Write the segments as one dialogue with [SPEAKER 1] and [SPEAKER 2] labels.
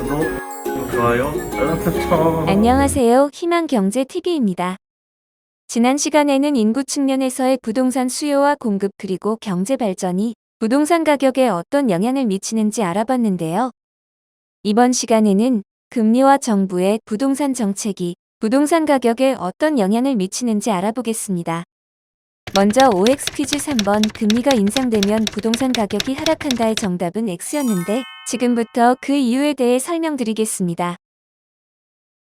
[SPEAKER 1] 구독, 좋아요, 알람 설정.
[SPEAKER 2] 안녕하세요. 희망경제TV입니다. 지난 시간에는 인구 측면에서의 부동산 수요와 공급 그리고 경제 발전이 부동산 가격에 어떤 영향을 미치는지 알아봤는데요. 이번 시간에는 금리와 정부의 부동산 정책이 부동산 가격에 어떤 영향을 미치는지 알아보겠습니다. 먼저 OX 퀴즈 3번 금리가 인상되면 부동산 가격이 하락한다의 정답은 X였는데 지금부터 그 이유에 대해 설명드리겠습니다.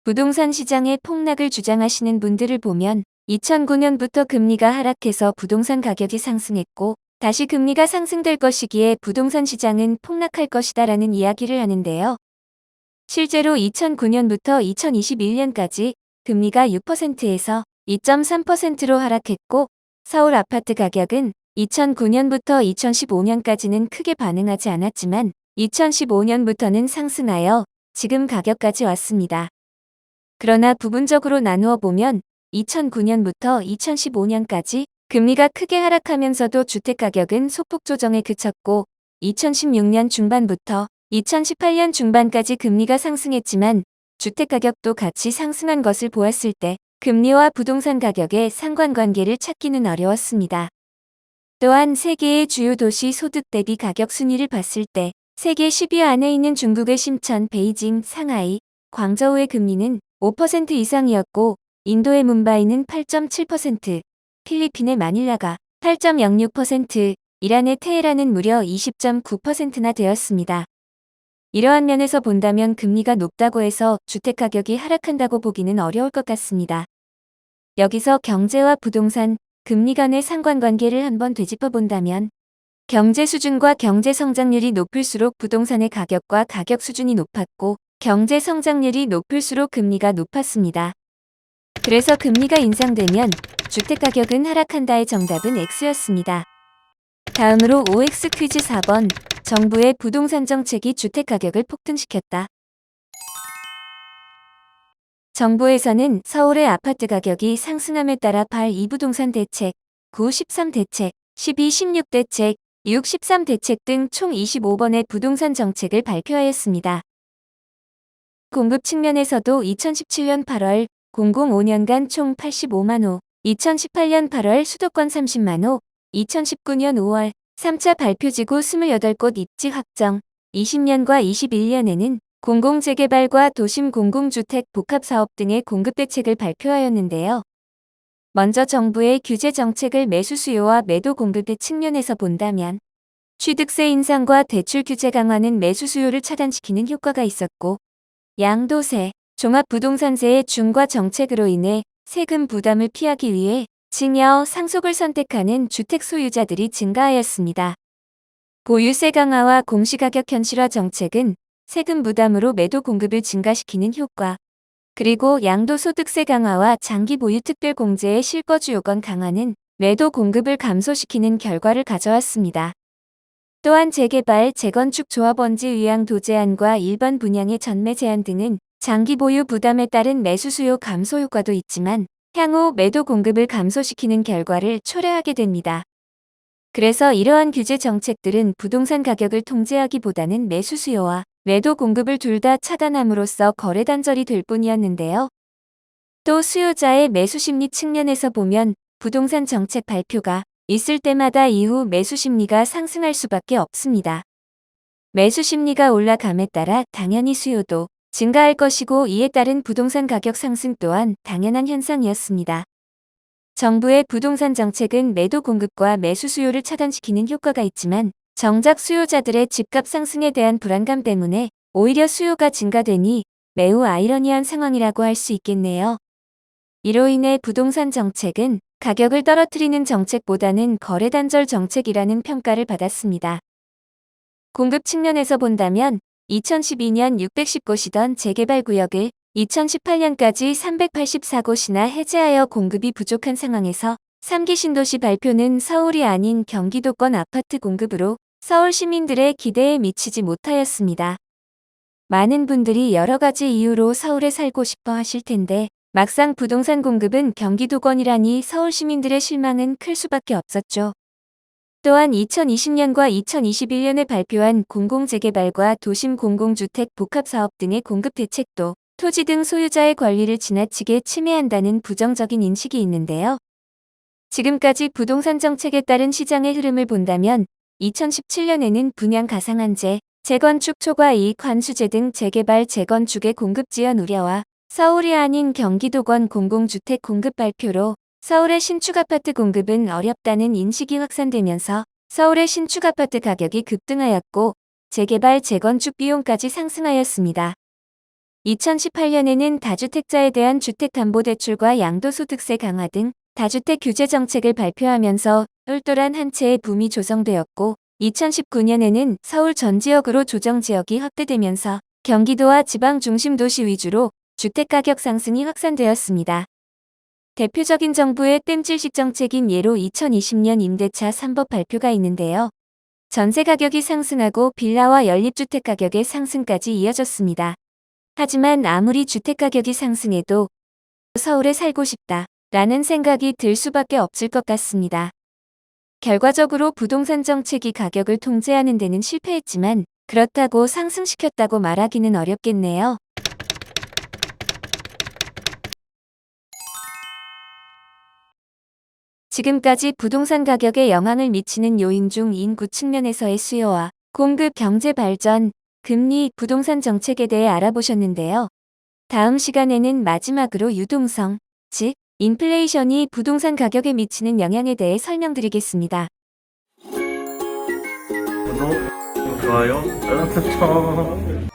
[SPEAKER 2] 부동산 시장의 폭락을 주장하시는 분들을 보면 2009년부터 금리가 하락해서 부동산 가격이 상승했고 다시 금리가 상승될 것이기에 부동산 시장은 폭락할 것이다라는 이야기를 하는데요. 실제로 2009년부터 2021년까지 금리가 6%에서 2.3%로 하락했고 서울 아파트 가격은 2009년부터 2015년까지는 크게 반응하지 않았지만 2015년부터는 상승하여 지금 가격까지 왔습니다. 그러나 부분적으로 나누어 보면 2009년부터 2015년까지 금리가 크게 하락하면서도 주택가격은 소폭 조정에 그쳤고 2016년 중반부터 2018년 중반까지 금리가 상승했지만 주택가격도 같이 상승한 것을 보았을 때 금리와 부동산 가격의 상관관계를 찾기는 어려웠습니다. 또한 세계의 주요 도시 소득 대비 가격 순위를 봤을 때 세계 10위 안에 있는 중국의 심천, 베이징, 상하이, 광저우의 금리는 5% 이상이었고 인도의 뭄바이는 8.7%, 필리핀의 마닐라가 8.06%, 이란의 테헤란은 무려 20.9%나 되었습니다. 이러한 면에서 본다면 금리가 높다고 해서 주택가격이 하락한다고 보기는 어려울 것 같습니다. 여기서 경제와 부동산, 금리 간의 상관관계를 한번 되짚어 본다면 경제 수준과 경제 성장률이 높을수록 부동산의 가격과 가격 수준이 높았고 경제 성장률이 높을수록 금리가 높았습니다. 그래서 금리가 인상되면 주택가격은 하락한다의 정답은 X였습니다. 다음으로 OX 퀴즈 4번 정부의 부동산 정책이 주택가격을 폭등시켰다. 정부에서는 서울의 아파트 가격이 상승함에 따라 8, 2부동산 대책, 9, 13 대책, 12, 16 대책, 6, 13 대책 등 총 25번의 부동산 정책을 발표하였습니다. 공급 측면에서도 2017년 8월, 005년간 총 85만 호, 2018년 8월 수도권 30만 호, 2019년 5월 3차 발표지구 28곳 입지 확정, 20년과 21년에는 공공재개발과 도심 공공주택 복합사업 등의 공급 대책을 발표하였는데요. 먼저 정부의 규제 정책을 매수 수요와 매도 공급의 측면에서 본다면 취득세 인상과 대출 규제 강화는 매수 수요를 차단시키는 효과가 있었고 양도세, 종합부동산세의 중과 정책으로 인해 세금 부담을 피하기 위해 증여, 상속을 선택하는 주택 소유자들이 증가하였습니다. 보유세 강화와 공시가격 현실화 정책은 세금 부담으로 매도 공급을 증가시키는 효과, 그리고 양도소득세 강화와 장기 보유 특별 공제의 실거주 요건 강화는 매도 공급을 감소시키는 결과를 가져왔습니다. 또한 재개발, 재건축 조합원지 위양 도제안과 일반 분양의 전매 제한 등은 장기 보유 부담에 따른 매수 수요 감소 효과도 있지만 향후 매도 공급을 감소시키는 결과를 초래하게 됩니다. 그래서 이러한 규제 정책들은 부동산 가격을 통제하기보다는 매수 수요와 매도 공급을 둘 다 차단함으로써 거래 단절이 될 뿐이었는데요. 또 수요자의 매수 심리 측면에서 보면 부동산 정책 발표가 있을 때마다 이후 매수 심리가 상승할 수밖에 없습니다. 매수 심리가 올라감에 따라 당연히 수요도 증가할 것이고 이에 따른 부동산 가격 상승 또한 당연한 현상이었습니다. 정부의 부동산 정책은 매도 공급과 매수 수요를 차단시키는 효과가 있지만 정작 수요자들의 집값 상승에 대한 불안감 때문에 오히려 수요가 증가되니 매우 아이러니한 상황이라고 할 수 있겠네요. 이로 인해 부동산 정책은 가격을 떨어뜨리는 정책보다는 거래 단절 정책이라는 평가를 받았습니다. 공급 측면에서 본다면 2012년 610곳이던 재개발 구역을 2018년까지 384곳이나 해제하여 공급이 부족한 상황에서 3기 신도시 발표는 서울이 아닌 경기도권 아파트 공급으로 서울 시민들의 기대에 미치지 못하였습니다. 많은 분들이 여러 가지 이유로 서울에 살고 싶어 하실 텐데 막상 부동산 공급은 경기도권이라니 서울 시민들의 실망은 클 수밖에 없었죠. 또한 2020년과 2021년에 발표한 공공재개발과 도심 공공주택 복합사업 등의 공급 대책도 토지 등 소유자의 권리를 지나치게 침해한다는 부정적인 인식이 있는데요. 지금까지 부동산 정책에 따른 시장의 흐름을 본다면 2017년에는 분양 가상한제, 재건축 초과 이익 환수제 등 재개발 재건축의 공급 지연 우려와 서울이 아닌 경기도권 공공주택 공급 발표로 서울의 신축 아파트 공급은 어렵다는 인식이 확산되면서 서울의 신축 아파트 가격이 급등하였고 재개발 재건축 비용까지 상승하였습니다. 2018년에는 다주택자에 대한 주택담보대출과 양도소득세 강화 등 다주택 규제 정책을 발표하면서 똘똘한 한 채의 붐이 조성되었고 2019년에는 서울 전 지역으로 조정지역이 확대되면서 경기도와 지방 중심 도시 위주로 주택가격 상승이 확산되었습니다. 대표적인 정부의 땜질식 정책인 예로 2020년 임대차 3법 발표가 있는데요. 전세 가격이 상승하고 빌라와 연립주택 가격의 상승까지 이어졌습니다. 하지만 아무리 주택 가격이 상승해도 서울에 살고 싶다 라는 생각이 들 수밖에 없을 것 같습니다. 결과적으로 부동산 정책이 가격을 통제하는 데는 실패했지만 그렇다고 상승시켰다고 말하기는 어렵겠네요. 지금까지 부동산 가격에 영향을 미치는 요인 중 인구 측면에서의 수요와 공급 경제 발전, 금리, 부동산 정책에 대해 알아보셨는데요. 다음 시간에는 마지막으로 유동성, 즉 인플레이션이 부동산 가격에 미치는 영향에 대해 설명드리겠습니다.
[SPEAKER 1] 구독, 좋아요, 알람 설정.